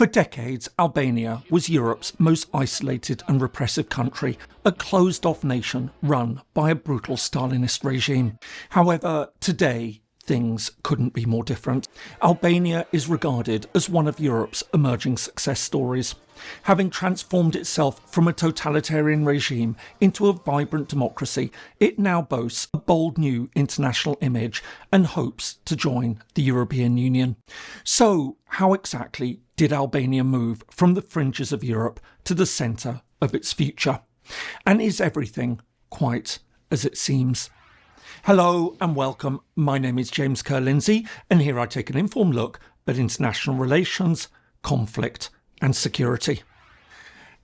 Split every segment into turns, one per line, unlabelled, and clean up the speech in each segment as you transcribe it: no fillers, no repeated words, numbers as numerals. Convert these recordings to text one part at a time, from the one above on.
For decades, Albania was Europe's most isolated and repressive country, a closed-off nation run by a brutal Stalinist regime. However, today, things couldn't be more different. Albania is regarded as one of Europe's emerging success stories. Having transformed itself from a totalitarian regime into a vibrant democracy, it now boasts a bold new international image and hopes to join the European Union. So, how exactly did Albania move from the fringes of Europe to the centre of its future? And is everything quite as it seems? Hello and welcome. My name is James Ker-Lindsay, and here I take an informed look at international relations, conflict and security.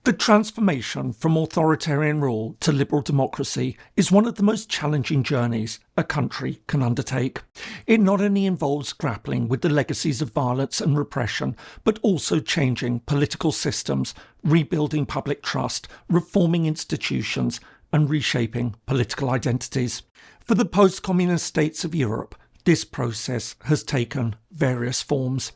The transformation from authoritarian rule to liberal democracy is one of the most challenging journeys a country can undertake. It not only involves grappling with the legacies of violence and repression, but also changing political systems, rebuilding public trust, reforming institutions, and reshaping political identities. For the post-communist states of Europe, this process has taken various forms.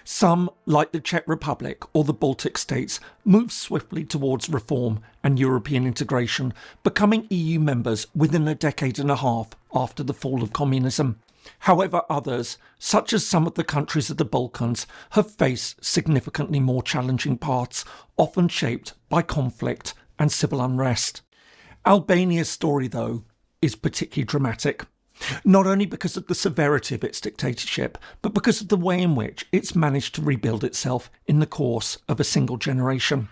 Some, like the Czech Republic or the Baltic states, moved swiftly towards reform and European integration, becoming EU members within a decade and a half after the fall of communism. However, others, such as some of the countries of the Balkans, have faced significantly more challenging paths, often shaped by conflict and civil unrest. Albania's story, though, is particularly dramatic. Not only because of the severity of its dictatorship, but because of the way in which it's managed to rebuild itself in the course of a single generation.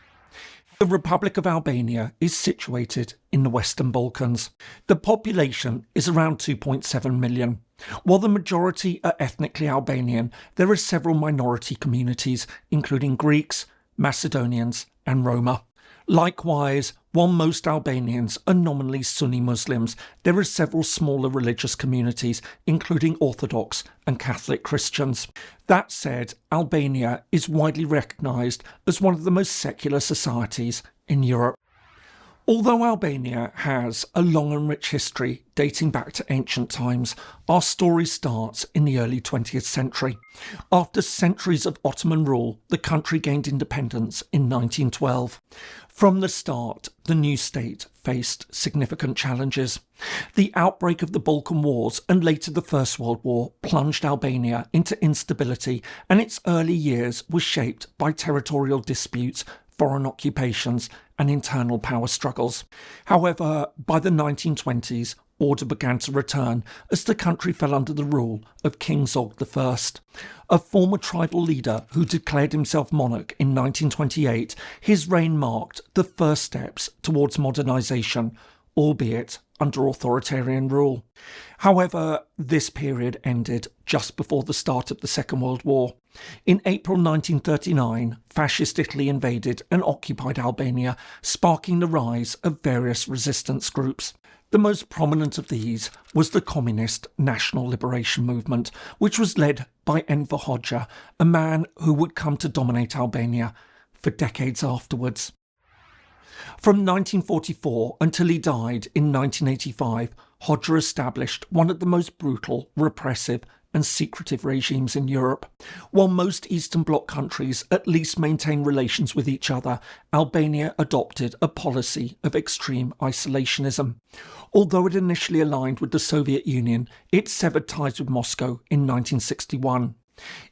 The Republic of Albania is situated in the Western Balkans. The population is around 2.7 million. While the majority are ethnically Albanian, there are several minority communities, including Greeks, Macedonians and Roma. Likewise, while most Albanians are nominally Sunni Muslims, there are several smaller religious communities, including Orthodox and Catholic Christians. That said, Albania is widely recognised as one of the most secular societies in Europe. Although Albania has a long and rich history dating back to ancient times, our story starts in the early 20th century. After centuries of Ottoman rule, the country gained independence in 1912. From the start, the new state faced significant challenges. The outbreak of the Balkan Wars and later the First World War plunged Albania into instability, and its early years were shaped by territorial disputes, foreign occupations and internal power struggles. However, by the 1920s, order began to return as the country fell under the rule of King Zog I. A former tribal leader who declared himself monarch in 1928, his reign marked the first steps towards modernisation, albeit under authoritarian rule. However, this period ended just before the start of the Second World War. In April 1939, fascist Italy invaded and occupied Albania, sparking the rise of various resistance groups. The most prominent of these was the Communist National Liberation Movement, which was led by Enver Hoxha, a man who would come to dominate Albania for decades afterwards. From 1944 until he died in 1985, Hoxha established one of the most brutal, repressive and secretive regimes in Europe. While most Eastern Bloc countries at least maintained relations with each other, Albania adopted a policy of extreme isolationism. Although it initially aligned with the Soviet Union, it severed ties with Moscow in 1961.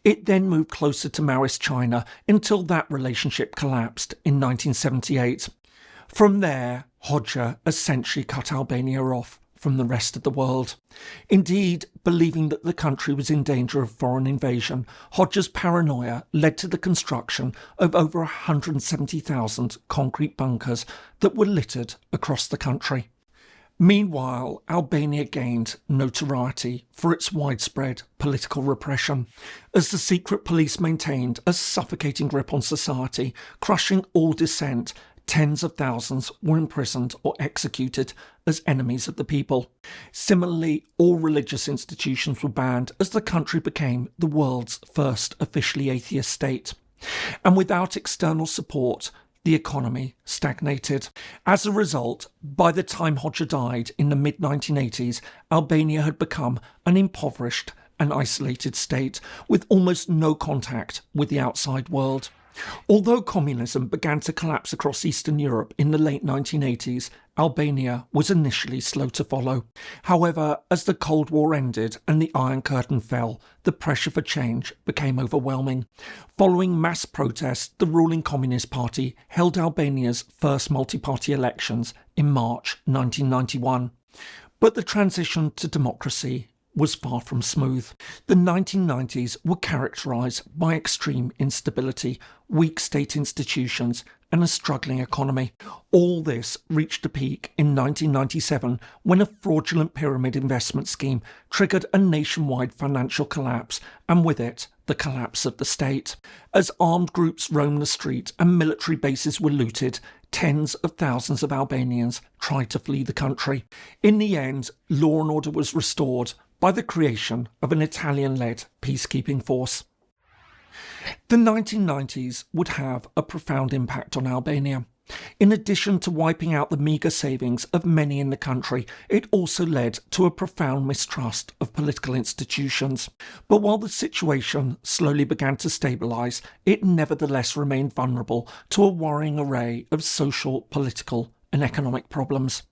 It then moved closer to Maoist China until that relationship collapsed in 1978. From there, Hoxha essentially cut Albania off from the rest of the world. Indeed, believing that the country was in danger of foreign invasion, Hoxha's paranoia led to the construction of over 170,000 concrete bunkers that were littered across the country. Meanwhile, Albania gained notoriety for its widespread political repression, as the secret police maintained a suffocating grip on society, crushing all dissent. Tens of thousands were imprisoned or executed as enemies of the people. Similarly, all religious institutions were banned as the country became the world's first officially atheist state. And without external support, the economy stagnated. As a result, by the time Hoxha died in the mid-1980s, Albania had become an impoverished and isolated state with almost no contact with the outside world. Although communism began to collapse across Eastern Europe in the late 1980s, Albania was initially slow to follow. However, as the Cold War ended and the Iron Curtain fell, the pressure for change became overwhelming. Following mass protests, the ruling Communist Party held Albania's first multi-party elections in March 1991. But the transition to democracy was far from smooth. The 1990s were characterised by extreme instability, weak state institutions and a struggling economy. All this reached a peak in 1997 when a fraudulent pyramid investment scheme triggered a nationwide financial collapse and with it the collapse of the state. As armed groups roamed the street and military bases were looted, tens of thousands of Albanians tried to flee the country. In the end, law and order was restored by the creation of an Italian-led peacekeeping force. The 1990s would have a profound impact on Albania. In addition to wiping out the meagre savings of many in the country, it also led to a profound mistrust of political institutions. But while the situation slowly began to stabilise, it nevertheless remained vulnerable to a worrying array of social, political and economic problems.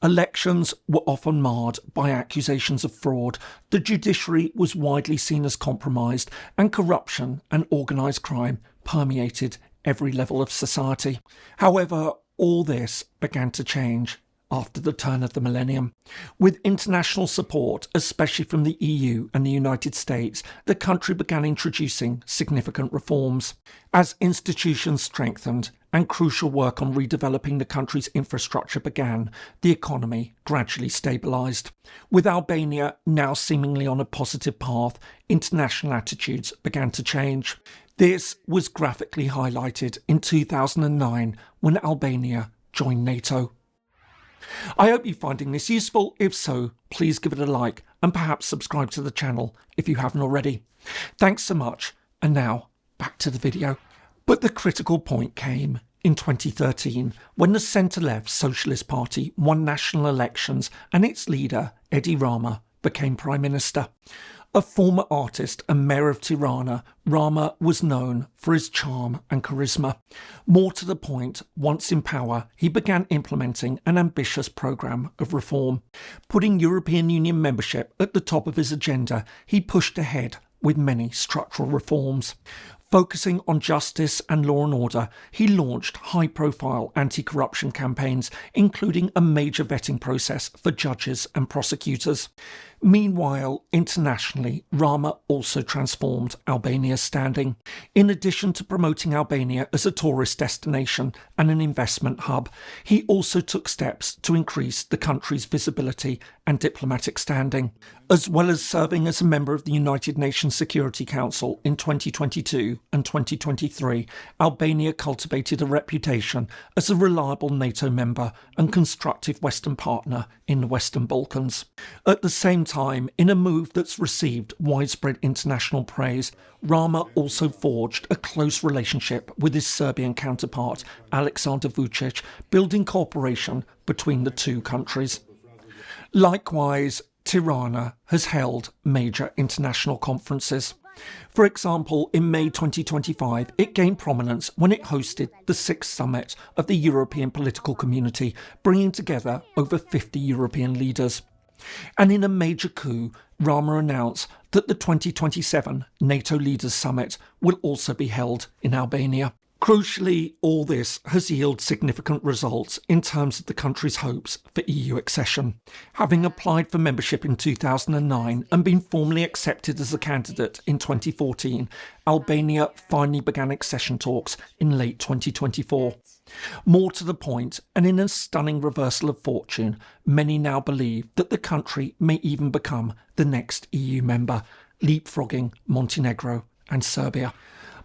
Elections were often marred by accusations of fraud, the judiciary was widely seen as compromised, and corruption and organised crime permeated every level of society. However, all this began to change after the turn of the millennium. With international support, especially from the EU and the United States, the country began introducing significant reforms. As institutions strengthened and crucial work on redeveloping the country's infrastructure began, the economy gradually stabilised. With Albania now seemingly on a positive path, international attitudes began to change. This was graphically highlighted in 2009 when Albania joined NATO. I hope you're finding this useful. If so, please give it a like and perhaps subscribe to the channel if you haven't already. Thanks so much, and now back to the video. But the critical point came in 2013 when the centre-left Socialist Party won national elections and its leader, Edi Rama, became Prime Minister. A former artist and mayor of Tirana, Rama was known for his charm and charisma. More to the point, once in power, he began implementing an ambitious programme of reform. Putting European Union membership at the top of his agenda, he pushed ahead with many structural reforms. Focusing on justice and law and order, he launched high-profile anti-corruption campaigns, including a major vetting process for judges and prosecutors. Meanwhile, internationally, Rama also transformed Albania's standing. In addition to promoting Albania as a tourist destination and an investment hub, he also took steps to increase the country's visibility and diplomatic standing. As well as serving as a member of the United Nations Security Council in 2022 and 2023, Albania cultivated a reputation as a reliable NATO member and constructive Western partner in the Western Balkans. At the same time, in a move that's received widespread international praise, Rama also forged a close relationship with his Serbian counterpart, Aleksandar Vučić, building cooperation between the two countries. Likewise, Tirana has held major international conferences. For example, in May 2025, it gained prominence when it hosted the 6th summit of the European political community, bringing together over 50 European leaders. And in a major coup, Rama announced that the 2027 NATO Leaders Summit will also be held in Albania. Crucially, all this has yielded significant results in terms of the country's hopes for EU accession. Having applied for membership in 2009 and been formally accepted as a candidate in 2014, Albania finally began accession talks in late 2024. More to the point, and in a stunning reversal of fortune, many now believe that the country may even become the next EU member, leapfrogging Montenegro and Serbia.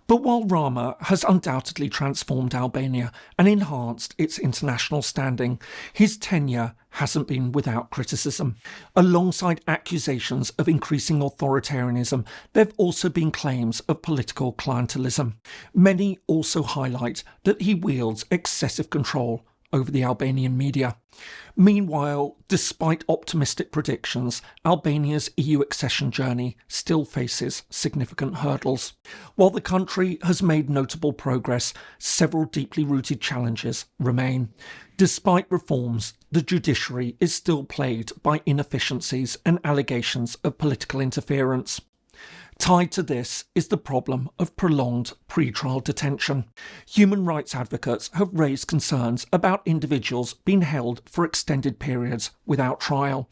But while Rama has undoubtedly transformed Albania and enhanced its international standing, his tenure hasn't been without criticism. Alongside accusations of increasing authoritarianism, there have also been claims of political clientelism. Many also highlight that he wields excessive control over the Albanian media. Meanwhile, despite optimistic predictions, Albania's EU accession journey still faces significant hurdles. While the country has made notable progress, several deeply rooted challenges remain. Despite reforms, the judiciary is still plagued by inefficiencies and allegations of political interference. Tied to this is the problem of prolonged pre-trial detention. Human rights advocates have raised concerns about individuals being held for extended periods without trial.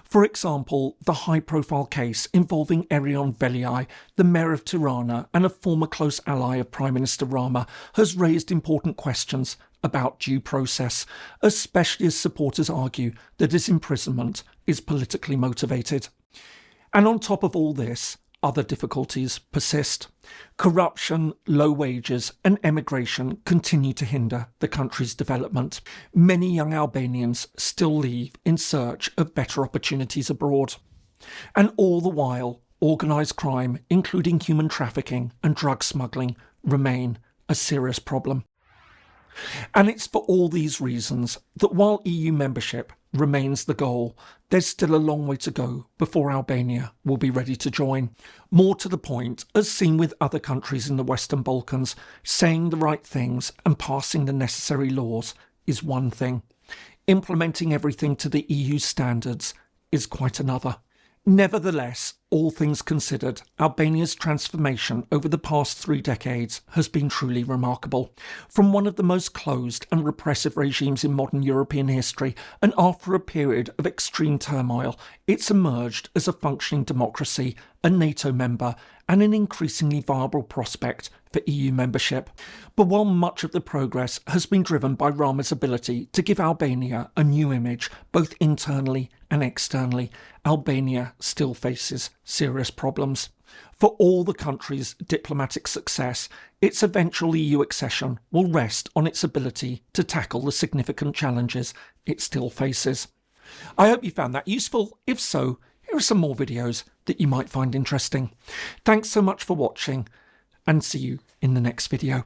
For example, the high-profile case involving Erion Veliaj, the mayor of Tirana and a former close ally of Prime Minister Rama, has raised important questions about due process, especially as supporters argue that his imprisonment is politically motivated. And on top of all this, other difficulties persist. Corruption, low wages and emigration continue to hinder the country's development. Many young Albanians still leave in search of better opportunities abroad. And all the while, organised crime, including human trafficking and drug smuggling, remain a serious problem. And it's for all these reasons that while EU membership remains the goal, there's still a long way to go before Albania will be ready to join. More to the point, as seen with other countries in the Western Balkans, saying the right things and passing the necessary laws is one thing. Implementing everything to the EU standards is quite another. Nevertheless, all things considered, Albania's transformation over the past 3 decades has been truly remarkable. From one of the most closed and repressive regimes in modern European history, and after a period of extreme turmoil, it's emerged as a functioning democracy, a NATO member, and an increasingly viable prospect for EU membership. But while much of the progress has been driven by Rama's ability to give Albania a new image, both internally and externally, Albania still faces serious problems. For all the country's diplomatic success, its eventual EU accession will rest on its ability to tackle the significant challenges it still faces. I hope you found that useful. If so, here are some more videos that you might find interesting. Thanks so much for watching, and see you in the next video.